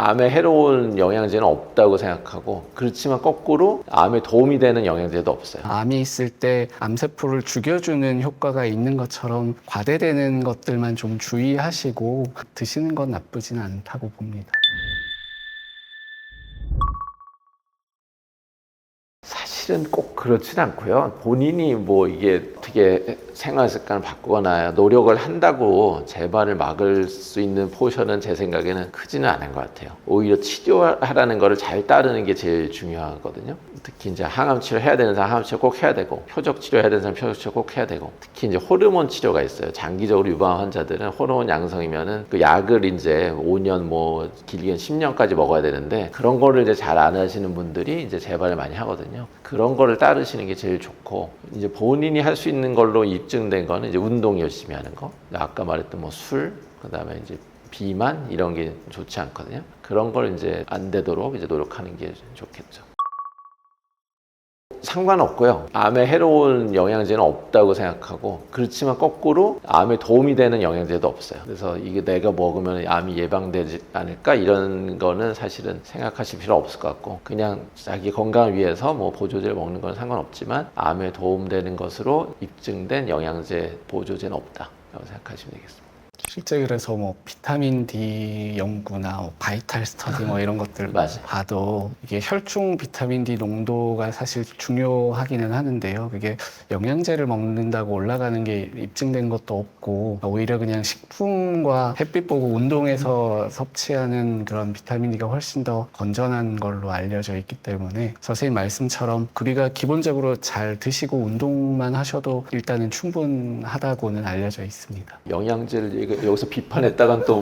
암에 해로운 영양제는 없다고 생각하고, 그렇지만 거꾸로 암에 도움이 되는 영양제도 없어요. 암이 있을 때 암세포를 죽여주는 효과가 있는 것처럼 과대되는 것들만 좀 주의하시고 드시는 건 나쁘진 않다고 봅니다. 사실은 꼭 그렇진 않고요. 본인이 뭐 이게 어떻게 생활 습관을 바꾸거나 노력을 한다고 재발을 막을 수 있는 포션은 제 생각에는 크지는 않은 것 같아요. 오히려 치료하라는 거를 잘 따르는 게 제일 중요하거든요. 특히 이제 항암 치료 해야 되는 사람 항암 치료 꼭 해야 되고, 표적 치료 해야 되는 사람 표적 치료 꼭 해야 되고, 특히 이제 호르몬 치료가 있어요. 장기적으로 유방암 환자들은 호르몬 양성이면은 그 약을 이제 5년 뭐 길게는 10년까지 먹어야 되는데, 그런 거를 이제 잘 안 하시는 분들이 이제 재발을 많이 하거든요. 그런 거를 따르시는 게 제일 좋고, 이제 본인이 할 수 있는 걸로 입증된 거는 이제 운동 열심히 하는 거, 아까 말했던 뭐 술, 그다음에 이제 비만 이런 게 좋지 않거든요. 그런 걸 이제 안 되도록 이제 노력하는 게 좋겠죠. 상관없고요. 암에 해로운 영양제는 없다고 생각하고, 그렇지만 거꾸로 암에 도움이 되는 영양제도 없어요. 그래서 이게 내가 먹으면 암이 예방되지 않을까 이런 거는 사실은 생각하실 필요 없을 것 같고, 그냥 자기 건강을 위해서 뭐 보조제를 먹는 건 상관없지만 암에 도움되는 것으로 입증된 영양제, 보조제는 없다라고 생각하시면 되겠습니다. 실제 그래서 뭐 비타민 D 연구나 뭐 바이탈 스터디 뭐 이런 것들 맞아요. 봐도 이게 혈중 비타민 D 농도가 사실 중요하기는 하는데요. 그게 영양제를 먹는다고 올라가는 게 입증된 것도 없고, 오히려 그냥 식품과 햇빛 보고 운동해서 섭취하는 그런 비타민 D가 훨씬 더 건전한 걸로 알려져 있기 때문에, 선생님 말씀처럼 우리가 기본적으로 잘 드시고 운동만 하셔도 일단은 충분하다고는 알려져 있습니다. 영양제를 여기서 비판했다간 또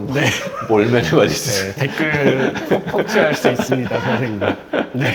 몰매를 맞을 수 있어요. 네, 댓글 폭주할 수 있습니다, 선생님. 네.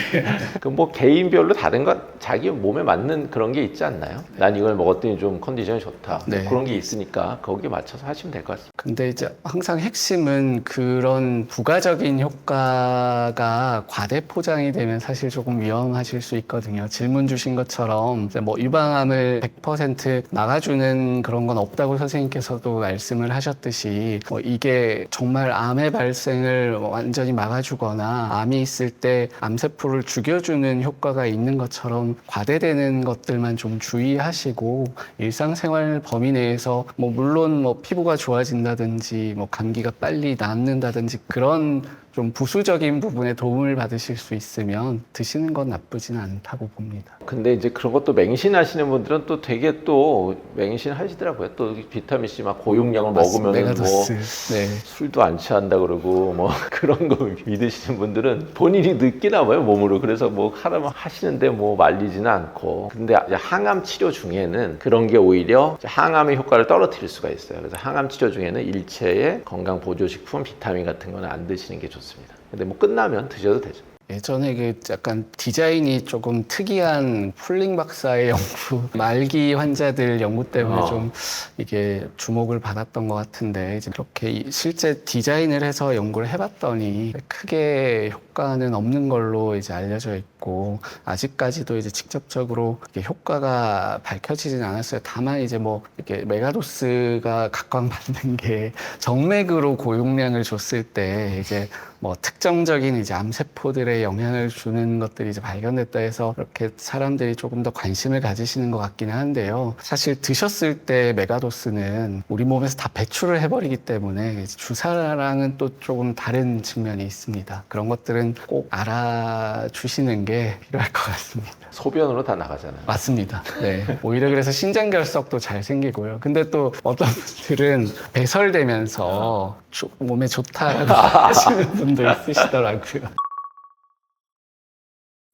그 뭐 개인별로 다른 것, 자기 몸에 맞는 그런 게 있지 않나요? 난 이걸 먹었더니 좀 컨디션이 좋다. 네. 그런 게 있으니까 거기에 맞춰서 하시면 될 것 같습니다. 근데 이제 항상 핵심은 그런 부가적인 효과가 과대 포장이 되면 사실 조금 위험하실 수 있거든요. 질문 주신 것처럼 이제 뭐 유방암을 100% 막아주는 그런 건 없다고 선생님께서도 말씀을 하셨듯이, 뭐 이게 정말 암의 발생을 완전히 막아주거나 암이 있을 때 암세포를 죽여주는 효과가 있는 것처럼 과대되는 것들만 좀 주의하시고, 일상생활 범위 내에서 뭐 물론 뭐 피부가 좋아진다든지 뭐 감기가 빨리 낫는다든지 그런 좀 부수적인 부분에 도움을 받으실 수 있으면 드시는 건 나쁘진 않다고 봅니다. 근데 이제 그런 것도 맹신하시는 분들은 또 되게 또 맹신하시더라고요. 또 비타민C 막 고용량을 먹으면 뭐 메가도스. 네. 술도 안 취한다 그러고 뭐 그런 거 믿으시는 분들은 본인이 느끼나 봐요, 몸으로. 그래서 뭐 하라면 하시는데 뭐 말리지는 않고. 근데 이제 항암 치료 중에는 그런 게 오히려 항암의 효과를 떨어뜨릴 수가 있어요. 그래서 항암 치료 중에는 일체의 건강 보조식품, 비타민 같은 거는 안 드시는 게 좋습니다. 근데 뭐 끝나면 드셔도 되죠. 예전에 그 약간 디자인이 조금 특이한 폴링 박사의 연구, 말기 환자들 연구 때문에 좀 이게 주목을 받았던 것 같은데, 이제 그렇게 실제 디자인을 해서 연구를 해봤더니 크게 효과는 없는 걸로 이제 알려져 있고, 아직까지도 이제 직접적으로 이렇게 효과가 밝혀지진 않았어요. 다만 이제 뭐 이렇게 메가도스가 각광받는 게 정맥으로 고용량을 줬을 때 이제 뭐 특정적인 이제 암세포들의 영향을 주는 것들이 이제 발견됐다 해서 그렇게 사람들이 조금 더 관심을 가지시는 것 같기는 한데요. 사실 드셨을 때 메가도스는 우리 몸에서 다 배출을 해버리기 때문에 주사랑은 또 조금 다른 측면이 있습니다. 그런 것들은 꼭 알아주시는 게 필요할 것 같습니다. 소변으로 다 나가잖아요. 맞습니다. 네. 오히려 그래서 신장결석도 잘 생기고요. 근데 또 어떤 분들은 배설되면서 몸에 좋다라고 하시는 분도 있으시더라고요.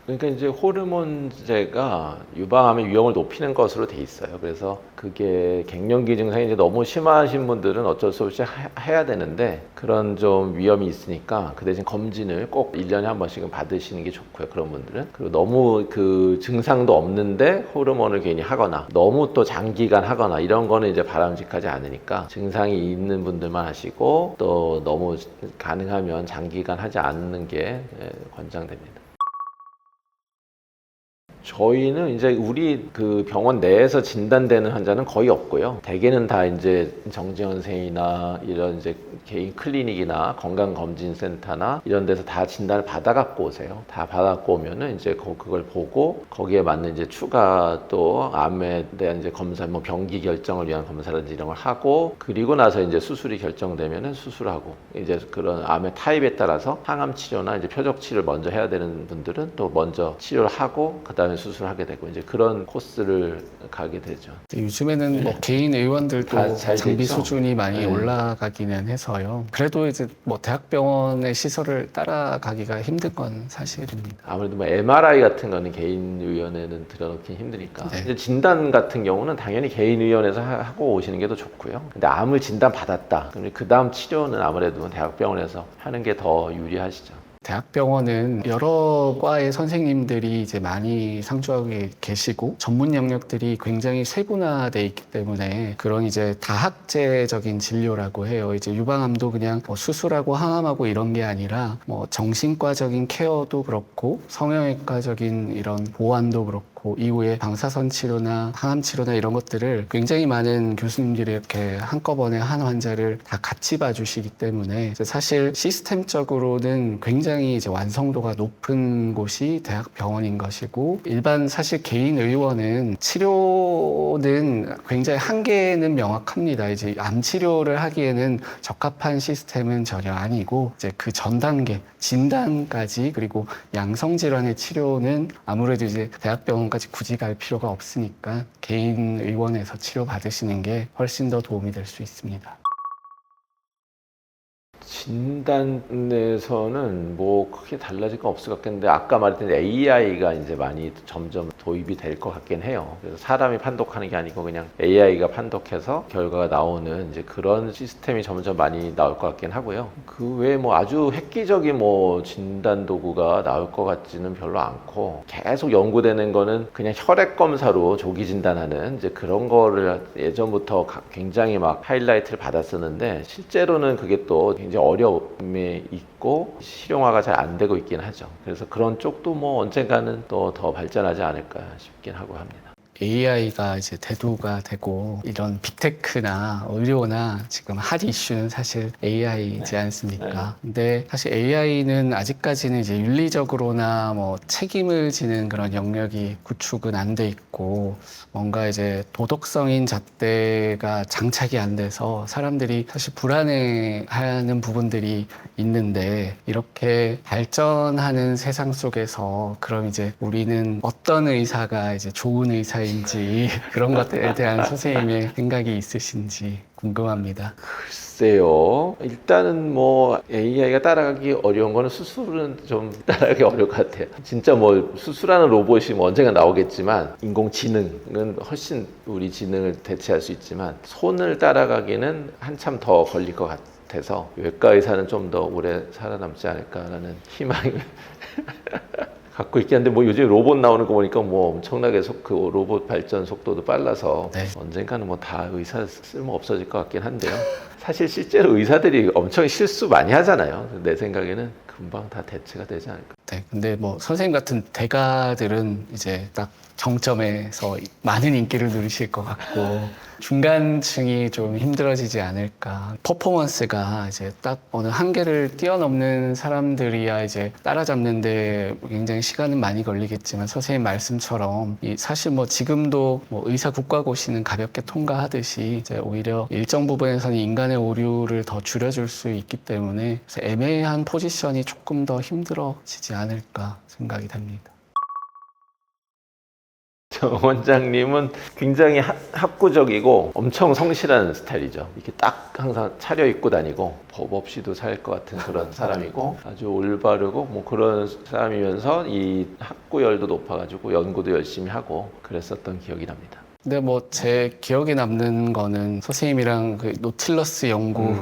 그러니까 이제 호르몬제가 유방암의 위험을 높이는 것으로 돼 있어요. 그래서 그게 갱년기 증상이 이제 너무 심하신 분들은 어쩔 수 없이 해야 되는데, 그런 좀 위험이 있으니까 그 대신 검진을 꼭 1년에 한 번씩은 받으시는 게 좋고요. 그런 분들은. 그리고 너무 그 증상도 없는데 호르몬을 괜히 하거나 너무 또 장기간 하거나 이런 거는 이제 바람직하지 않으니까 증상이 있는 분들만 하시고, 또 너무 가능하면 장기간 하지 않는 게 권장됩니다. 저희는 이제 우리 그 병원 내에서 진단되는 환자는 거의 없고요. 대개는 다 이제 정지현생이나 이런 이제 개인 클리닉이나 건강검진센터나 이런 데서 다 진단을 받아갖고 오세요. 다 받아갖고 오면은 이제 그걸 보고 거기에 맞는 이제 추가 또 암에 대한 이제 검사, 뭐 병기 결정을 위한 검사라든지 이런 걸 하고, 그리고 나서 이제 수술이 결정되면은 수술하고, 이제 그런 암의 타입에 따라서 항암 치료나 이제 표적 치료를 먼저 해야 되는 분들은 또 먼저 치료를 하고 그 다음에 수술을 하게 되고, 이제 그런 코스를 가게 되죠. 요즘에는 뭐 개인 의원들도 다잘 장비 됐죠? 수준이 많이 네. 올라가기는 해서요. 그래도 이제 뭐 대학병원의 시설을 따라가기가 힘든 건 사실입니다. 아무래도 뭐 MRI 같은 거는 개인의원에는 들어놓기 힘드니까. 네. 이제 진단 같은 경우는 당연히 개인의원에서 하고 오시는 게 더 좋고요. 근데 암을 진단 받았다. 그럼 그 다음 치료는 아무래도 대학병원에서 하는 게 더 유리하시죠. 대학병원은 여러 과의 선생님들이 이제 많이 상주하고 계시고 전문 영역들이 굉장히 세분화돼 있기 때문에 그런 이제 다학제적인 진료라고 해요. 이제 유방암도 그냥 뭐 수술하고 항암하고 이런 게 아니라 뭐 정신과적인 케어도 그렇고 성형외과적인 이런 보완도 그렇고 이후에 방사선 치료나 항암 치료나 이런 것들을 굉장히 많은 교수님들이 이렇게 한꺼번에 한 환자를 다 같이 봐주시기 때문에 이제 사실 시스템적으로는 굉장히 이제 완성도가 높은 곳이 대학병원인 것이고, 일반 사실 개인 의원은 치료는 굉장히 한계는 명확합니다. 이제 암 치료를 하기에는 적합한 시스템은 전혀 아니고 이제 그 전 단계 진단까지 그리고 양성 질환의 치료는 아무래도 이제 대학병원까지 굳이 갈 필요가 없으니까 개인 의원에서 치료 받으시는 게 훨씬 더 도움이 될 수 있습니다. 진단에서는 뭐 크게 달라질 건 없을 것 같겠는데, 아까 말했던 AI가 이제 많이 점점 도입이 될 것 같긴 해요. 그래서 사람이 판독하는 게 아니고 그냥 AI가 판독해서 결과가 나오는 이제 그런 시스템이 점점 많이 나올 것 같긴 하고요. 그 외에 뭐 아주 획기적인 뭐 진단 도구가 나올 것 같지는 별로 않고, 계속 연구되는 거는 그냥 혈액 검사로 조기 진단하는 이제 그런 거를 예전부터 굉장히 막 하이라이트를 받았었는데, 실제로는 그게 또 굉장히 어려움이 있고 실용화가 잘 안 되고 있긴 하죠. 그래서 그런 쪽도 뭐 언젠가는 또 더 발전하지 않을까 싶긴 하고 합니다. AI가 이제 대두가 되고 이런 빅테크나 의료나 지금 핫 이슈는 사실 AI이지 않습니까? 근데 사실 AI는 아직까지는 이제 윤리적으로나 뭐 책임을 지는 그런 영역이 구축은 안 돼 있고, 뭔가 이제 도덕성인 잣대가 장착이 안 돼서 사람들이 사실 불안해하는 부분들이 있는데, 이렇게 발전하는 세상 속에서 그럼 이제 우리는 어떤 의사가 이제 좋은 의사인지 그런 것들에 대한 선생님의 생각이 있으신지 궁금합니다. 글쎄요. 일단은 뭐 AI가 따라가기 어려운 거는 수술은 좀 따라가기 어려울 것 같아요. 진짜 뭐 수술하는 로봇이 뭐 언젠가 나오겠지만, 인공지능은 훨씬 우리 지능을 대체할 수 있지만 손을 따라가기는 한참 더 걸릴 것 같아서 외과 의사는 좀 더 오래 살아남지 않을까라는 희망을 갖고 있긴 한데, 뭐 요즘 로봇 나오는 거 보니까 뭐 엄청나게 그 로봇 발전 속도도 빨라서 네. 언젠가는 뭐 다 의사 쓸모 없어질 것 같긴 한데요. 사실 실제로 의사들이 엄청 실수 많이 하잖아요. 내 생각에는 금방 다 대체가 되지 않을까. 네, 근데 뭐 선생님 같은 대가들은 이제 딱 정점에서 많은 인기를 누리실 것 같고, 중간층이 좀 힘들어지지 않을까. 퍼포먼스가 이제 딱 어느 한계를 뛰어넘는 사람들이야 이제 따라잡는데 굉장히 시간은 많이 걸리겠지만, 선생님 말씀처럼 사실 뭐 지금도 뭐 의사 국가고시는 가볍게 통과하듯이 이제 오히려 일정 부분에서는 인간의 오류를 더 줄여줄 수 있기 때문에 애매한 포지션이 조금 더 힘들어지지 않을까 생각이 됩니다. 정 원장님은 굉장히 학구적이고 엄청 성실한 스타일이죠. 이렇게 딱 항상 차려입고 다니고 법 없이도 살 것 같은 그런 사람이고, 아주 올바르고 뭐 그런 사람이면서 이 학구열도 높아가지고 연구도 열심히 하고 그랬었던 기억이 납니다. 근데 뭐 제 기억에 남는 거는 선생님이랑 그 노틸러스 연구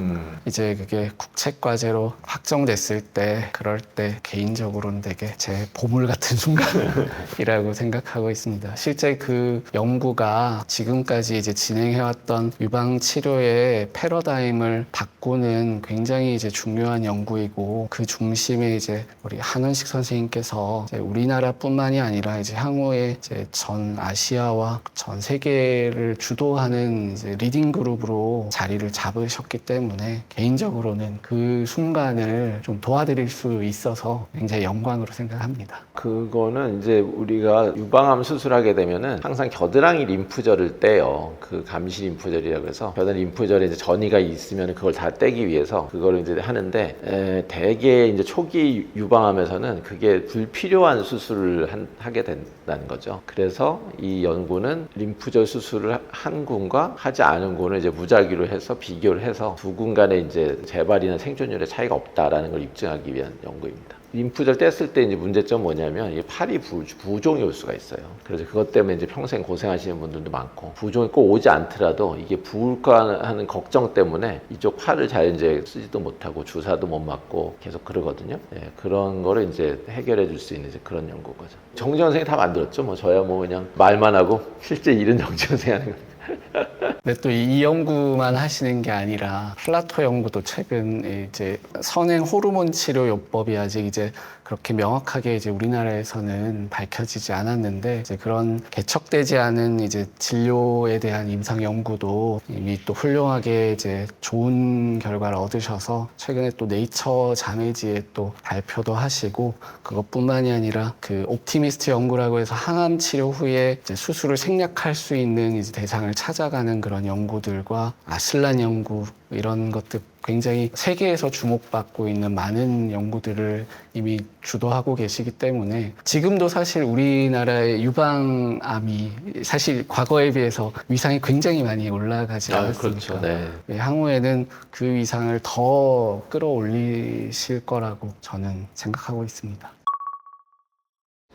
이제 그게 국책과제로 확정됐을 때 그럴 때 개인적으로는 되게 제 보물 같은 순간이라고 생각하고 있습니다. 실제 그 연구가 지금까지 이제 진행해왔던 유방 치료의 패러다임을 바꾸는 굉장히 이제 중요한 연구이고 그 중심에 이제 우리 한원식 선생님께서 이제 우리나라뿐만이 아니라 이제 향후에 이제 전 아시아와 전 세계를 주도하는 이제 리딩 그룹으로 자리를 잡으셨기 때문에 개인적으로는 그 순간을 좀 도와드릴 수 있어서 굉장히 영광으로 생각합니다. 그거는 이제 우리가 유방암 수술하게 되면은 항상 겨드랑이 림프절을 떼요. 그 감시 림프절이라고 해서 겨드랑이 림프절에 이제 전이가 있으면 그걸 다 떼기 위해서 그거를 이제 하는데 대개 이제 초기 유방암에서는 그게 불필요한 수술을 하게 된다는 거죠. 그래서 이 연구는 림프절 수술을 한 군과 하지 않은 군을 이제 무작위로 해서 비교를 해서 두 군 간에 이제 재발이나 생존율의 차이가 없다라는 걸 입증하기 위한 연구입니다. 림프절 뗐을 때 이제 문제점 뭐냐면 이게 팔이 부종이 올 수가 있어요. 그래서 그것 때문에 이제 평생 고생하시는 분들도 많고 부종이 꼭 오지 않더라도 이게 부을까 하는 걱정 때문에 이쪽 팔을 잘 이제 쓰지도 못하고 주사도 못 맞고 계속 그러거든요. 예, 그런 거를 이제 해결해 줄 수 있는 이제 그런 연구인 거죠. 정지현 선생이 다 만들었죠. 뭐 저야 뭐 그냥 말만 하고 실제 일은 정지현 선생이 하는 거예요. 근데 또 이 연구만 하시는 게 아니라 플라토 연구도 최근 이제 선행 호르몬 치료 요법이 아직 이제 그렇게 명확하게 이제 우리나라에서는 밝혀지지 않았는데 이제 그런 개척되지 않은 이제 진료에 대한 임상 연구도 이미 또 훌륭하게 이제 좋은 결과를 얻으셔서 최근에 또 네이처 자매지에 또 발표도 하시고 그것뿐만이 아니라 그 옵티미스트 연구라고 해서 항암 치료 후에 이제 수술을 생략할 수 있는 이제 대상을 찾아가는 그런 연구들과 아슬란 연구 이런 것들 굉장히 세계에서 주목받고 있는 많은 연구들을 이미 주도하고 계시기 때문에 지금도 사실 우리나라의 유방암이 사실 과거에 비해서 위상이 굉장히 많이 올라가지 않았습니까? 그렇죠. 네. 향후에는 그 위상을 더 끌어올리실 거라고 저는 생각하고 있습니다.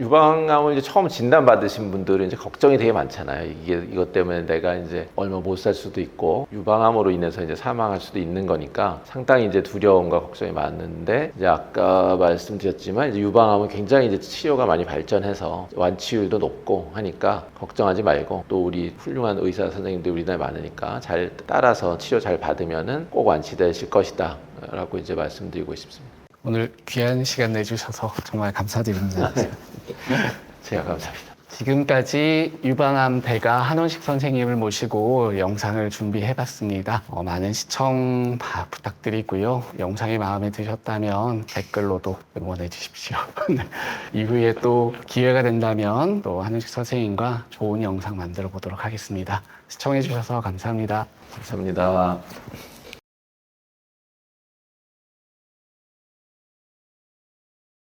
유방암을 이제 처음 진단받으신 분들은 이제 걱정이 되게 많잖아요. 이것 때문에 내가 이제 얼마 못 살 수도 있고, 유방암으로 인해서 이제 사망할 수도 있는 거니까 상당히 이제 두려움과 걱정이 많은데, 이제 아까 말씀드렸지만, 이제 유방암은 굉장히 이제 치료가 많이 발전해서 완치율도 높고 하니까 걱정하지 말고, 또 우리 훌륭한 의사 선생님들 우리나라에 많으니까 잘 따라서 치료 잘 받으면은 꼭 완치되실 것이다. 라고 이제 말씀드리고 싶습니다. 오늘 귀한 시간 내주셔서 정말 감사드립니다. 제가 감사합니다. 지금까지 유방암 대가 한원식 선생님을 모시고 영상을 준비해봤습니다. 많은 시청 부탁드리고요. 영상이 마음에 드셨다면 댓글로도 응원해 주십시오. 이후에 또 기회가 된다면 또 한원식 선생님과 좋은 영상 만들어 보도록 하겠습니다. 시청해 주셔서 감사합니다. 감사합니다.